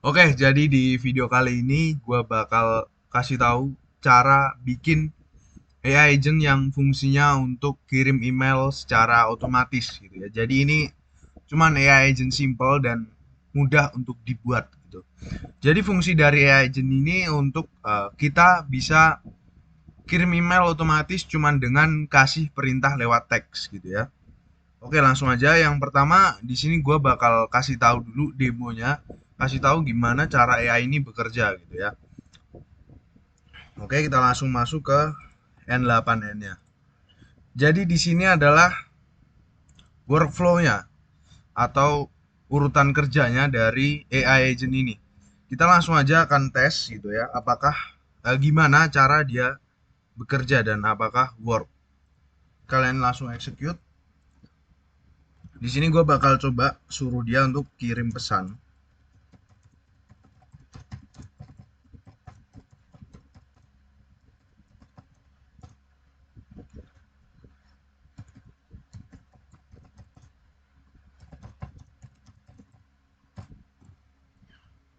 Oke, jadi di video kali ini gue bakal kasih tahu cara bikin AI agent yang fungsinya untuk kirim email secara otomatis gitu ya. Jadi ini cuman AI agent simple dan mudah untuk dibuat gitu. Jadi fungsi dari AI agent ini untuk kita bisa kirim email otomatis cuman dengan kasih perintah lewat teks gitu ya. Oke, langsung aja. Yang pertama, di sini gue bakal kasih tahu dulu demonya, kasih tahu gimana cara AI ini bekerja gitu ya. Oke, kita langsung masuk ke N8N-nya. Jadi di sini adalah workflow-nya atau urutan kerjanya dari AI agent ini. Kita langsung aja akan tes gitu ya, apakah gimana cara dia bekerja dan apakah work. Kalian langsung execute. Di sini gue bakal coba suruh dia untuk kirim pesan.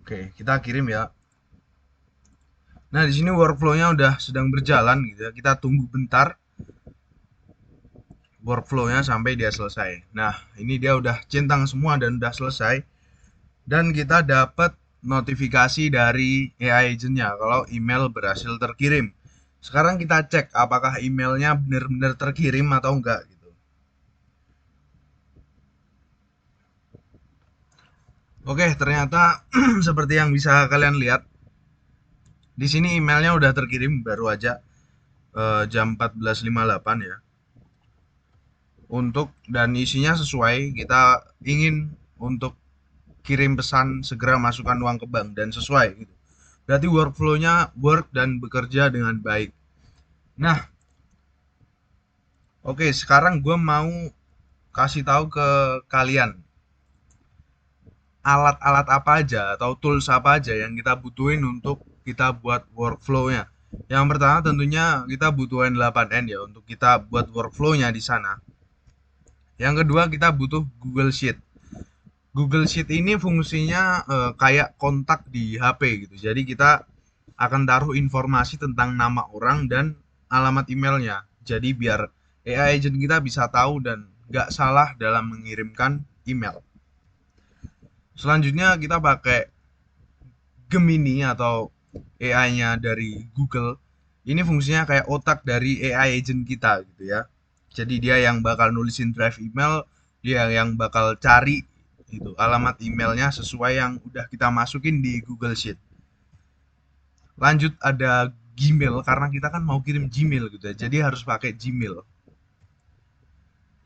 Oke, kita kirim ya. Nah, di sini workflow-nya udah sedang berjalan gitu ya. Kita tunggu bentar workflow-nya sampai dia selesai. Nah, ini dia udah centang semua dan udah selesai. Dan kita dapat notifikasi dari AI agent-nya kalau email berhasil terkirim. Sekarang kita cek apakah emailnya benar-benar terkirim atau enggak gitu. Oke, ternyata seperti yang bisa kalian lihat, di sini emailnya udah terkirim baru aja jam 14.58 ya. Untuk dan isinya sesuai, kita ingin untuk kirim pesan segera masukkan uang ke bank dan sesuai gitu. Berarti workflow-nya work dan bekerja dengan baik. Nah, oke, sekarang gue mau kasih tahu ke kalian alat-alat apa aja atau tools apa aja yang kita butuhin untuk kita buat workflow-nya. Yang pertama tentunya kita butuh N8N ya untuk kita buat workflow-nya di sana. Yang kedua kita butuh Google Sheet. Google Sheet ini fungsinya kayak kontak di HP gitu. Jadi kita akan taruh informasi tentang nama orang dan alamat emailnya. Jadi biar AI agent kita bisa tahu dan nggak salah dalam mengirimkan email. Selanjutnya kita pakai Gemini atau AI-nya dari Google. Ini fungsinya kayak otak dari AI agent kita gitu ya. Jadi dia yang bakal nulisin draft email, dia yang bakal cari itu alamat emailnya sesuai yang udah kita masukin di Google Sheet. Lanjut ada Gmail karena kita kan mau kirim Gmail gitu ya. Jadi harus pakai Gmail.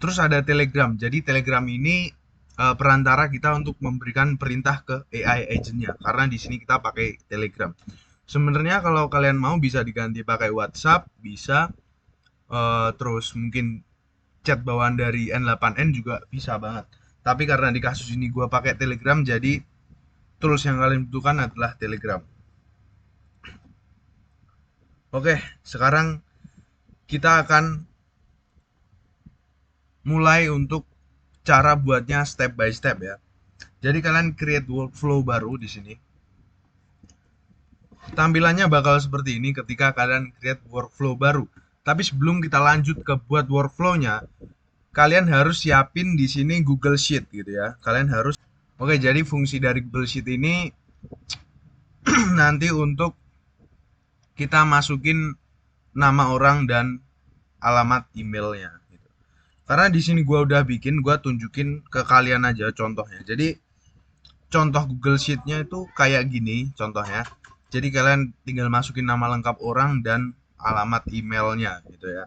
Terus ada Telegram. Jadi Telegram ini perantara kita untuk memberikan perintah ke AI agentnya karena di sini kita pakai Telegram. Sebenarnya kalau kalian mau bisa diganti pakai WhatsApp, bisa terus mungkin chat bawaan dari N8N juga bisa banget. Tapi karena di kasus ini gue pakai Telegram, jadi tools yang kalian butuhkan adalah Telegram. Oke, sekarang kita akan mulai untuk cara buatnya step by step ya. Jadi kalian create workflow baru di sini. Tampilannya bakal seperti ini ketika kalian create workflow baru. Tapi sebelum kita lanjut ke buat workflow-nya, kalian harus siapin di sini Google Sheet gitu ya. Kalian harus. Oke, jadi fungsi dari Google Sheet ini nanti untuk kita masukin nama orang dan alamat emailnya gitu. Karena di sini gua udah bikin, gua tunjukin ke kalian aja contohnya. Jadi contoh Google Sheet-nya itu kayak gini contohnya. Jadi kalian tinggal masukin nama lengkap orang dan alamat emailnya gitu ya.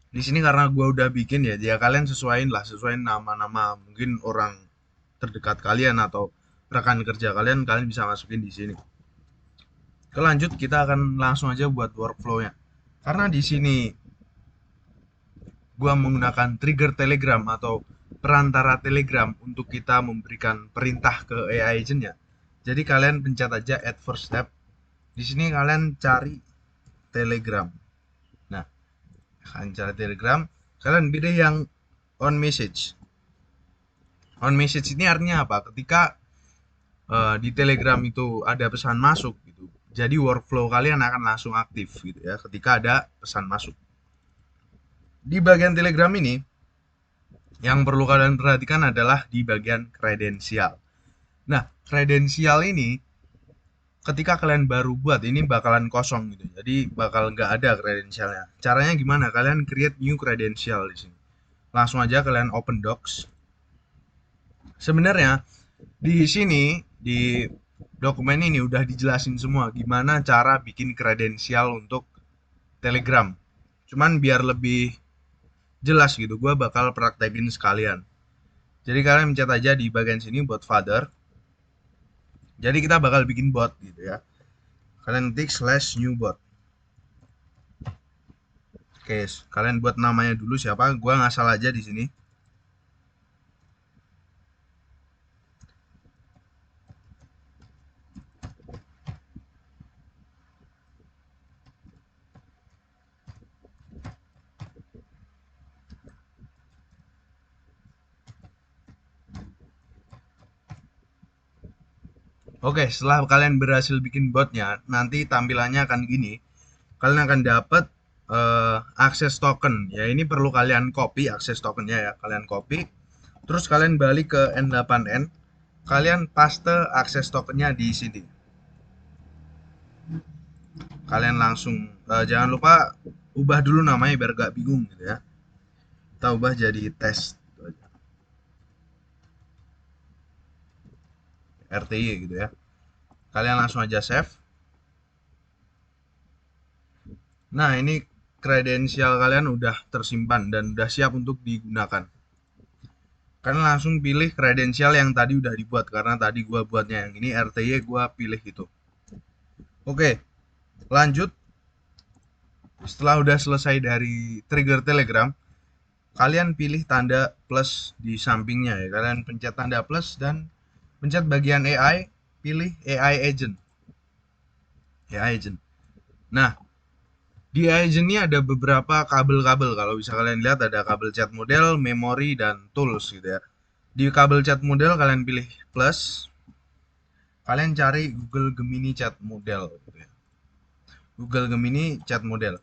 Di sini karena gua udah bikin ya, ya kalian sesuaiin lah, sesuaiin nama-nama mungkin orang terdekat kalian atau rekan kerja kalian, kalian bisa masukin di sini. Kelanjut kita akan langsung aja buat workflow-nya. Karena di sini gua menggunakan trigger Telegram atau perantara Telegram untuk kita memberikan perintah ke AI agent-nya. Jadi kalian pencet aja add first step. Di sini kalian cari Telegram. Nah, kalian cari Telegram, kalian pilih yang on message. On message ini artinya apa? Ketika di Telegram itu ada pesan masuk gitu. Jadi workflow kalian akan langsung aktif gitu ya ketika ada pesan masuk. Di bagian Telegram ini yang perlu kalian perhatikan adalah di bagian kredensial. Nah, kredensial ini ketika kalian baru buat ini bakalan kosong gitu. Jadi bakal nggak ada kredensialnya. Caranya gimana? Kalian create new credential di sini. Langsung aja kalian open docs. Sebenarnya di sini di dokumen ini udah dijelasin semua gimana cara bikin kredensial untuk Telegram. Cuman biar lebih jelas gitu, gue bakal praktekin sekalian. Jadi kalian mencet aja di bagian sini buat father. Jadi kita bakal bikin bot gitu ya. Kalian ketik slash new bot. Oke, kalian buat namanya dulu siapa? Gua ngasal aja di sini. Oke, setelah kalian berhasil bikin botnya, nanti tampilannya akan gini. Kalian akan dapat akses token. Ya, ini perlu kalian copy akses tokennya ya. Kalian copy. Terus kalian balik ke N8N. Kalian paste akses tokennya di sini. Kalian langsung jangan lupa ubah dulu namanya biar gak bingung gitu ya. Kita ubah jadi tes RTY gitu ya. Kalian langsung aja save. Nah, ini kredensial kalian udah tersimpan dan udah siap untuk digunakan. Kalian langsung pilih kredensial yang tadi udah dibuat karena tadi gua buatnya yang ini RTY gua pilih itu. Oke, lanjut. Setelah udah selesai dari trigger Telegram, kalian pilih tanda plus di sampingnya ya. Kalian pencet tanda plus dan pencet bagian AI, pilih AI agent. AI agent. Nah, di agent ini ada beberapa kabel-kabel. Kalau bisa kalian lihat ada kabel chat model, memori, dan tools gitu ya. Di kabel chat model kalian pilih plus. Kalian cari Google Gemini chat model gitu ya. Google Gemini chat model.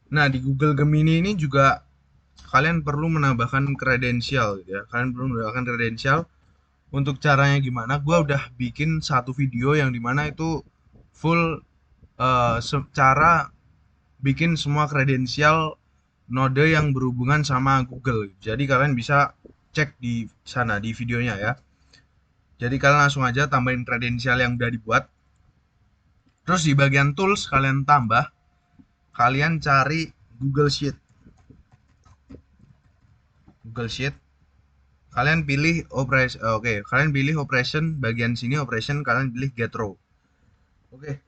Nah, di Google Gemini ini juga kalian perlu menambahkan kredensial gitu ya. Kalian perlu menambahkan kredensial. Untuk caranya gimana? Gua udah bikin satu video yang dimana itu full cara bikin semua kredensial node yang berhubungan sama Google. Jadi kalian bisa cek di sana di videonya ya. Jadi kalian langsung aja tambahin kredensial yang udah dibuat. Terus di bagian tools kalian tambah, kalian cari Google Sheet. Google Sheet. Kalian pilih operation, oke, kalian pilih operation bagian sini operation kalian pilih get row. Oke.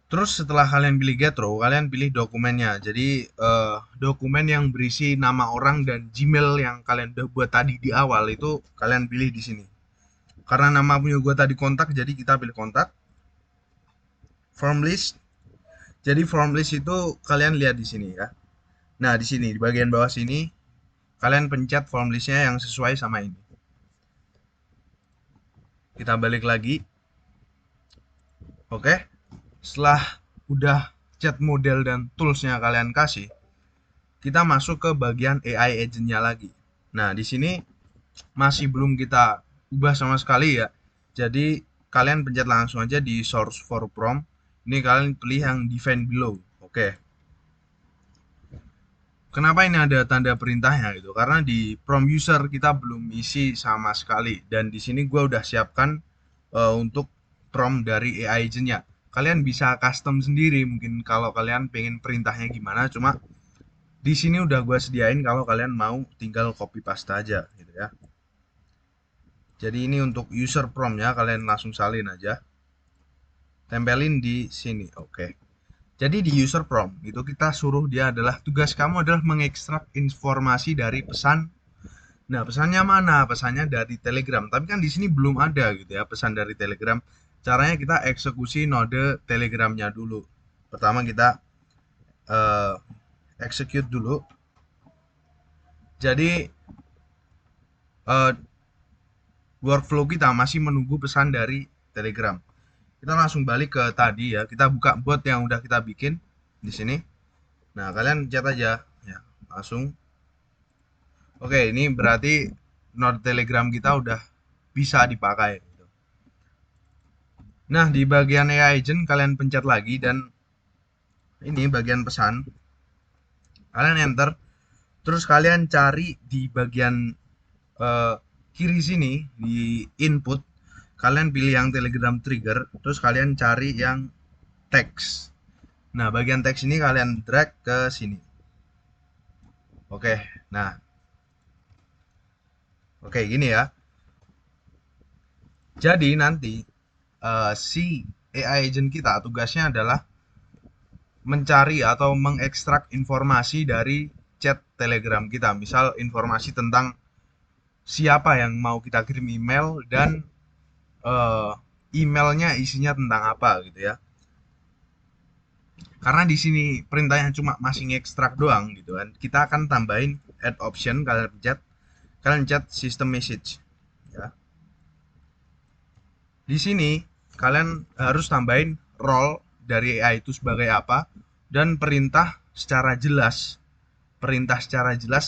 Terus setelah kalian pilih get row, kalian pilih dokumennya. Jadi dokumen yang berisi nama orang dan Gmail yang kalian udah buat tadi di awal itu kalian pilih di sini. Karena nama punya gue tadi kontak, jadi kita pilih kontak. Form list. Jadi form list itu kalian lihat di sini ya. Nah, di sini di bagian bawah sini kalian pencet form listnya yang sesuai sama ini. Kita balik lagi. Oke. Setelah udah chat model dan toolsnya kalian kasih, kita masuk ke bagian AI agentnya lagi. Nah, di sini masih belum kita ubah sama sekali ya. Jadi kalian pencet langsung aja di source for prompt. Ini kalian pilih yang define below. Oke. Kenapa ini ada tanda perintahnya gitu? Karena di prompt user kita belum isi sama sekali dan di sini gue udah siapkan untuk prompt dari AI agentnya. Kalian bisa custom sendiri mungkin kalau kalian pengen perintahnya gimana. Cuma di sini udah gue sediain kalau kalian mau tinggal copy paste aja gitu ya. Jadi ini untuk user prompt ya, kalian langsung salin aja. Tempelin di sini. Oke. Jadi di user prompt itu kita suruh dia adalah tugas kamu adalah mengekstrak informasi dari pesan. Nah, pesannya mana? Pesannya dari Telegram. Tapi kan di sini belum ada gitu ya pesan dari Telegram. Caranya kita eksekusi node Telegramnya dulu. Pertama kita uh, execute dulu. Jadi uh, workflow kita masih menunggu pesan dari Telegram. Kita langsung balik ke tadi ya. Kita buka bot yang udah kita bikin di sini. Nah, kalian chat aja ya, langsung. Oke, ini berarti node Telegram kita udah bisa dipakai. Nah, di bagian AI agent kalian pencet lagi dan ini bagian pesan. Kalian enter, terus kalian cari di bagian eh, kiri sini di input, kalian pilih yang Telegram trigger, terus kalian cari yang teks. Nah, bagian teks ini kalian drag ke sini. Oke, nah, oke gini ya. Jadi nanti si AI agent kita tugasnya adalah mencari atau mengekstrak informasi dari chat Telegram kita. Misal informasi tentang siapa yang mau kita kirim email dan eh, emailnya isinya tentang apa gitu ya. Karena di sini perintahnya cuma masih ngekstrak doang gitu kan. Kita akan tambahin add option, kalian chat system message ya. Di sini kalian harus tambahin role dari AI itu sebagai apa dan perintah secara jelas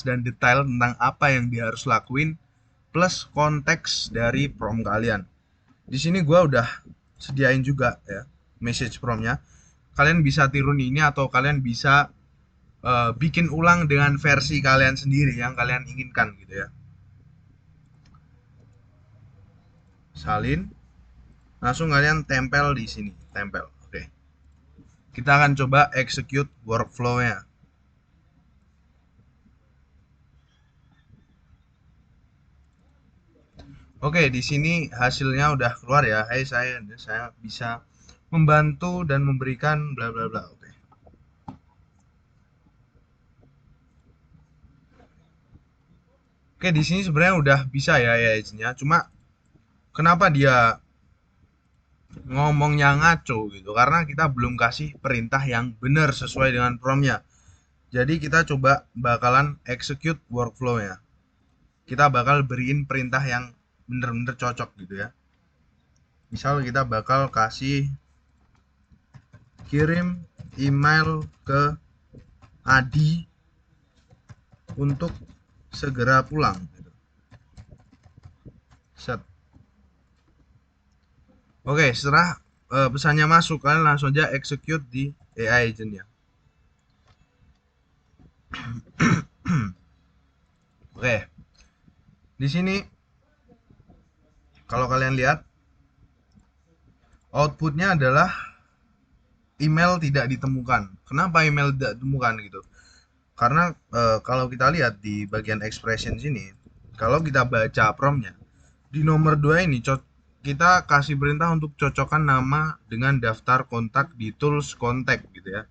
dan detail tentang apa yang dia harus lakuin plus konteks dari prompt kalian. Di sini gua udah sediain juga ya message promptnya. Kalian bisa tirun ini atau kalian bisa bikin ulang dengan versi kalian sendiri yang kalian inginkan gitu ya. Salin, langsung kalian tempel di sini, tempel. Oke. Kita akan coba execute workflow-nya. Oke, di sini hasilnya udah keluar ya. Hai, saya bisa membantu dan memberikan bla bla bla. Oke. Oke, di sini sebenarnya udah bisa ya agentnya. Cuma kenapa dia ngomongnya ngaco gitu? Karena kita belum kasih perintah yang benar sesuai dengan promptnya. Jadi kita coba bakalan execute workflow-nya. Kita bakal beriin perintah yang bener-bener cocok gitu ya. Misal kita bakal kasih kirim email ke Adi untuk segera pulang gitu. Set. Oke, setelah pesannya masuk, kalian langsung aja execute di AI agent-nya. Oke. Di sini kalau kalian lihat outputnya adalah email tidak ditemukan. Kenapa email tidak ditemukan gitu? Karena kalau kita lihat di bagian expression sini, kalau kita baca promptnya, di nomor 2 ini kita kasih perintah untuk cocokkan nama dengan daftar kontak di tools kontak gitu ya.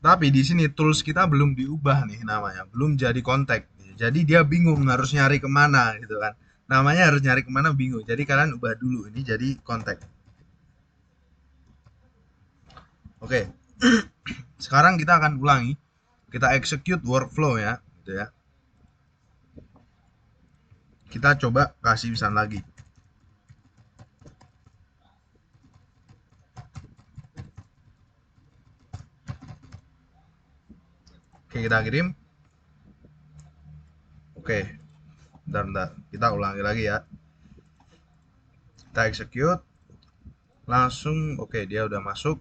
Tapi di sini tools kita belum diubah nih namanya, belum jadi kontak. Jadi dia bingung harus nyari kemana gitu kan. Namanya harus nyari kemana bingung. Jadi kalian ubah dulu ini jadi kontak. Oke. Sekarang kita akan ulangi. Kita execute workflow ya, gitu ya. Kita coba kasih pesan lagi. Oke, kita kirim. Oke. Bentar. Kita ulangi lagi ya. Kita execute. Langsung, oke, dia udah masuk.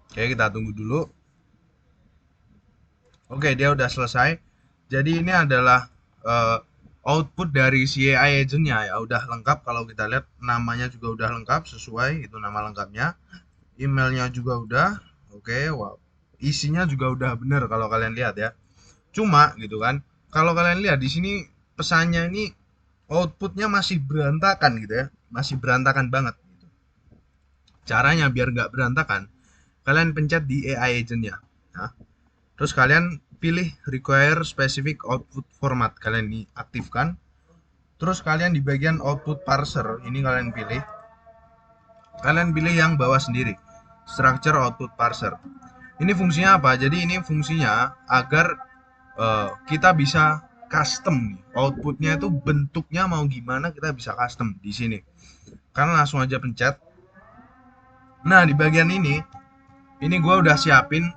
Oke, kita tunggu dulu. Oke, dia udah selesai. Jadi ini adalah output dari si AI agent-nya ya. Udah lengkap kalau kita lihat namanya juga udah lengkap sesuai itu nama lengkapnya. Emailnya juga udah. Oke, wow. Isinya juga udah bener kalau kalian lihat ya. Cuma gitu kan. Kalau kalian lihat di sini pesannya ini outputnya masih berantakan gitu ya. Masih berantakan banget gitu. Caranya biar nggak berantakan, kalian pencet di AI agent-nya. Nah, terus kalian pilih require specific output format, kalian ini aktifkan. Terus kalian di bagian output parser ini kalian pilih yang bawah sendiri, structure output parser. Ini fungsinya apa? Jadi ini fungsinya agar kita bisa custom nih outputnya itu bentuknya mau gimana kita bisa custom di sini. Karena langsung aja pencet. Nah di bagian ini gue udah siapin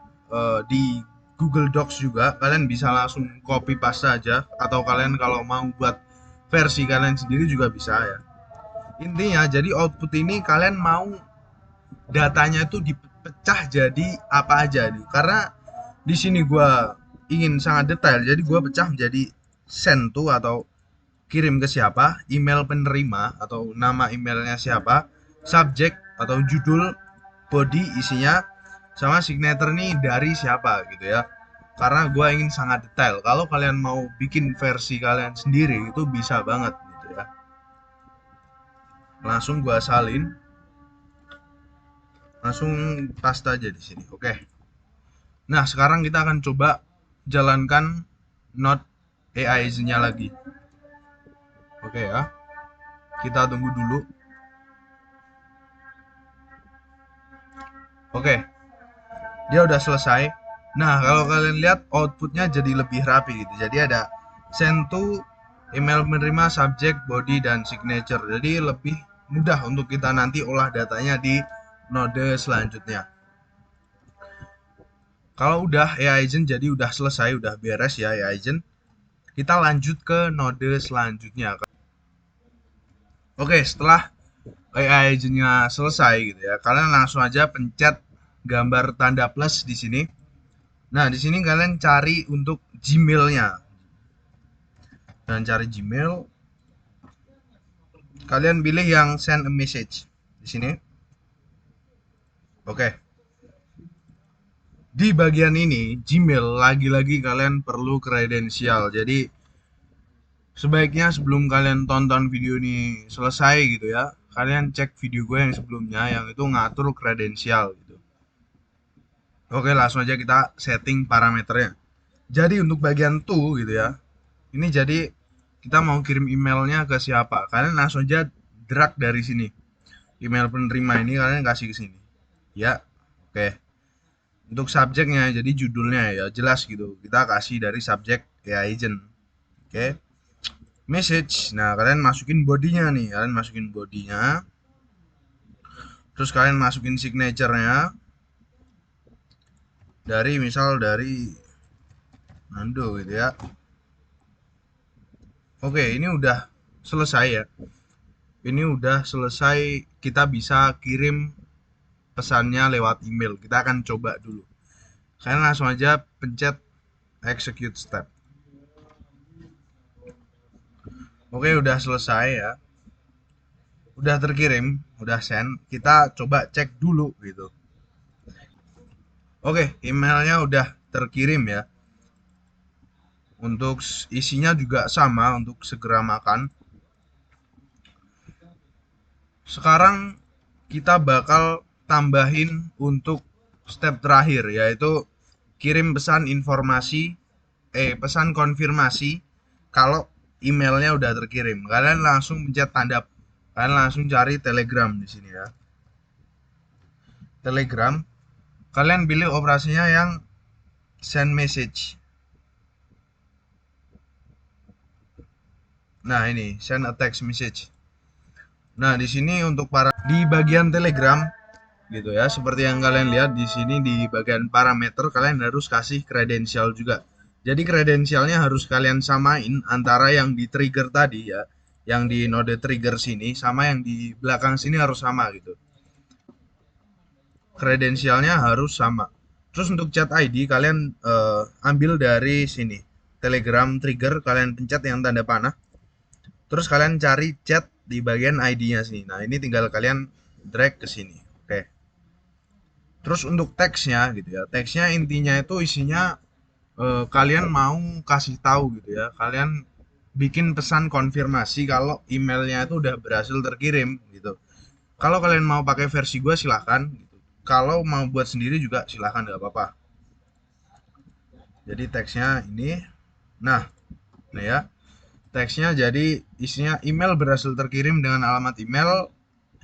di Google Docs juga. Kalian bisa langsung copy paste aja atau kalian kalau mau buat versi kalian sendiri juga bisa ya. Intinya jadi output ini kalian mau datanya itu dipecah jadi apa aja nih. Karena di sini gua ingin sangat detail, jadi gua pecah menjadi send to atau kirim ke siapa, email penerima atau nama emailnya siapa, subject atau judul, body isinya, sama signature nih dari siapa gitu ya. Karena gua ingin sangat detail. Kalau kalian mau bikin versi kalian sendiri itu bisa banget gitu ya. Langsung gua salin, langsung paste aja di sini. Oke. Nah, sekarang kita akan coba jalankan Node AI-nya lagi. Oke ya. Kita tunggu dulu. Oke. Dia udah selesai. Nah, kalau kalian lihat outputnya jadi lebih rapi gitu. Jadi ada send to, email menerima, subject, body, dan signature. Jadi lebih mudah untuk kita nanti olah datanya di node selanjutnya. Kalau udah AI agent jadi udah selesai, udah beres ya AI agent. Kita lanjut ke node selanjutnya. Oke, setelah AI agent-nya selesai gitu ya, kalian langsung aja pencet gambar tanda plus di sini. Nah, di sini kalian cari untuk Gmail-nya. Dan cari Gmail, kalian pilih yang send a message di sini. Oke. Di bagian ini Gmail lagi-lagi kalian perlu kredensial. Jadi sebaiknya sebelum kalian tonton video ini selesai gitu ya, kalian cek video gue yang sebelumnya yang itu ngatur kredensial gitu. Oke, langsung aja kita setting parameternya. Jadi untuk bagian to gitu ya, ini jadi kita mau kirim emailnya ke siapa, kalian langsung aja drag dari sini. Email penerima ini kalian kasih ke sini ya. Oke, untuk subjeknya jadi judulnya ya jelas gitu, kita kasih dari subjek ya agent. Oke, message, nah kalian masukin bodinya nih, kalian masukin bodinya, terus kalian masukin signaturenya dari misal dari Nando gitu ya. Oke, ini udah selesai ya. Ini udah selesai, kita bisa kirim pesannya lewat email. Kita akan coba dulu. Kalian langsung aja pencet execute step. Oke, udah selesai ya. Udah terkirim, udah send. Kita coba cek dulu gitu. Oke, emailnya udah terkirim ya. Untuk isinya juga sama, untuk segera makan. Sekarang kita bakal tambahin untuk step terakhir, yaitu kirim pesan informasi, pesan konfirmasi kalau emailnya udah terkirim. Kalian langsung pencet tanda, kalian langsung cari Telegram di sini ya. Telegram, kalian pilih operasinya yang send message. Nah, ini send a text message. Nah, di sini untuk para di bagian Telegram gitu ya, seperti yang kalian lihat di sini di bagian parameter kalian harus kasih kredensial juga. Jadi kredensialnya harus kalian samain antara yang di trigger tadi ya, yang di node trigger sini sama yang di belakang sini harus sama gitu. Kredensialnya harus sama. Terus untuk chat ID kalian ambil dari sini. Telegram trigger kalian pencet yang tanda panah. Terus kalian cari chat di bagian ID-nya sini. Nah, ini tinggal kalian drag ke sini. Oke. Terus untuk teksnya gitu ya. Teksnya intinya itu isinya kalian mau kasih tahu gitu ya. Kalian bikin pesan konfirmasi kalau emailnya itu udah berhasil terkirim gitu. Kalau kalian mau pakai versi gue silahkan gitu. Kalau mau buat sendiri juga silahkan, nggak apa-apa. Jadi teksnya ini. Nah, nah ya. Teksnya jadi isinya email berhasil terkirim dengan alamat email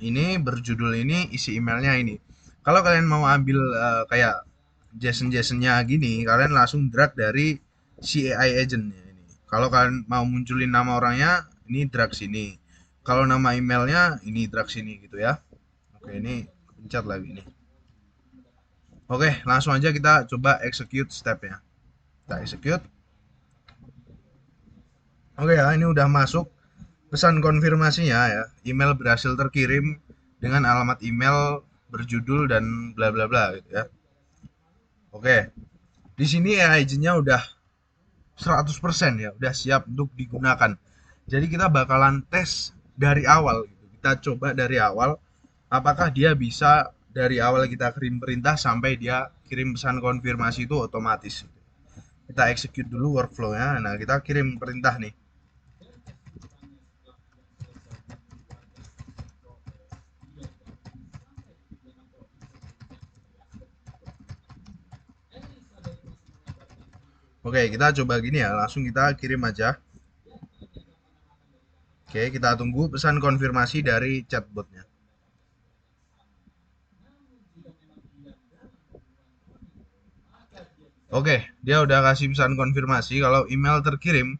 ini, berjudul ini, isi emailnya ini. Kalau kalian mau ambil kayak JSON-JSON-nya gini, kalian langsung drag dari si AI agentnya ini. Kalau kalian mau munculin nama orangnya, ini drag sini. Kalau nama emailnya, ini drag sini gitu ya. Oke, ini pencet lagi nih. Oke, langsung aja kita coba execute stepnya. Kita execute. Oke ya, ini udah masuk pesan konfirmasinya ya. Email berhasil terkirim dengan alamat email berjudul dan bla bla bla gitu ya. Oke, di sini AI agentnya udah 100% ya, udah siap untuk digunakan. Jadi kita bakalan tes dari awal gitu. Kita coba dari awal apakah dia bisa dari awal kita kirim perintah sampai dia kirim pesan konfirmasi itu otomatis. Kita execute dulu workflow-nya. Nah, kita kirim perintah nih. Oke, kita coba gini ya, langsung kita kirim aja. Oke, kita tunggu pesan konfirmasi dari chatbotnya. Oke, dia udah kasih pesan konfirmasi kalau email terkirim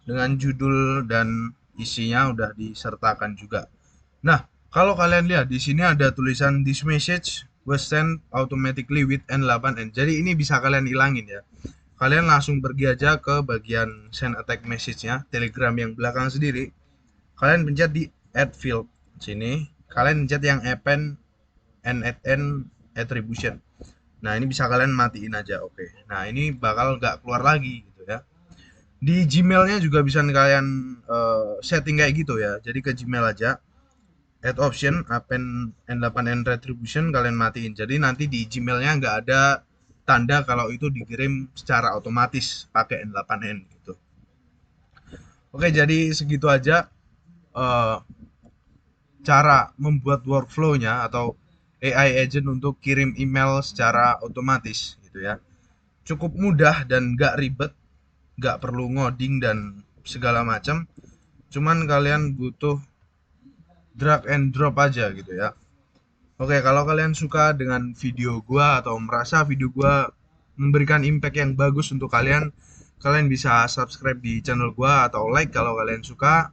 dengan judul dan isinya udah disertakan juga. Nah, kalau kalian lihat di sini ada tulisan this message was sent automatically with N8N. Jadi ini bisa kalian ilangin ya. Kalian langsung pergi aja ke bagian send attack message-nya, Telegram yang belakang sendiri. Kalian pencet di add field sini. Kalian pencet yang append N8N attribution. Nah, ini bisa kalian matiin aja. Oke. Nah, ini bakal nggak keluar lagi gitu ya. Di Gmailnya juga bisa kalian setting kayak gitu ya. Jadi ke Gmail aja, add option append N8N retribution kalian matiin. Jadi nanti di Gmailnya nggak ada tanda kalau itu dikirim secara otomatis pakai N8N gitu. Oke, jadi segitu aja eh, cara membuat workflow-nya atau AI agent untuk kirim email secara otomatis gitu ya. Cukup mudah dan nggak ribet, nggak perlu ngoding dan segala macam. Cuman kalian butuh drag and drop aja gitu ya. Oke, kalau kalian suka dengan video gua atau merasa video gua memberikan impact yang bagus untuk kalian, kalian bisa subscribe di channel gua atau like kalau kalian suka.